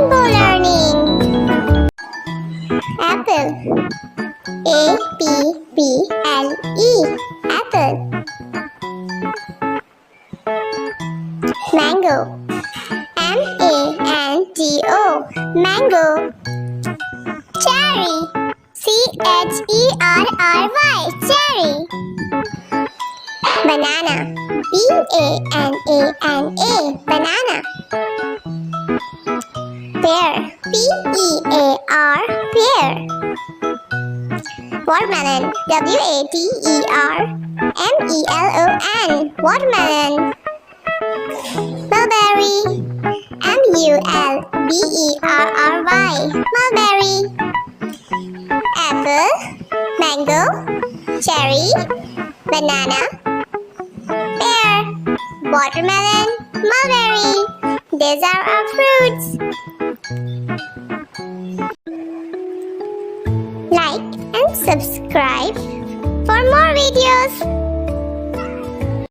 Rainbow learning. Apple. A-P-P-L-E. Apple. Mango. M-A-N-G-O. Mango. Cherry. C-H-E-R-R-Y. Cherry. Banana. B-A-N-A-N-A. Banana. Pear. P-E-A-R. Pear. Watermelon. W-A-T-E-R-M-E-L-O-N. Watermelon. Mulberry. M-U-L-B-E-R-R-Y. Mulberry. Apple. Mango. Cherry. Banana. Pear. Watermelon. Mulberry. These are our fruits. Like and subscribe for more videos.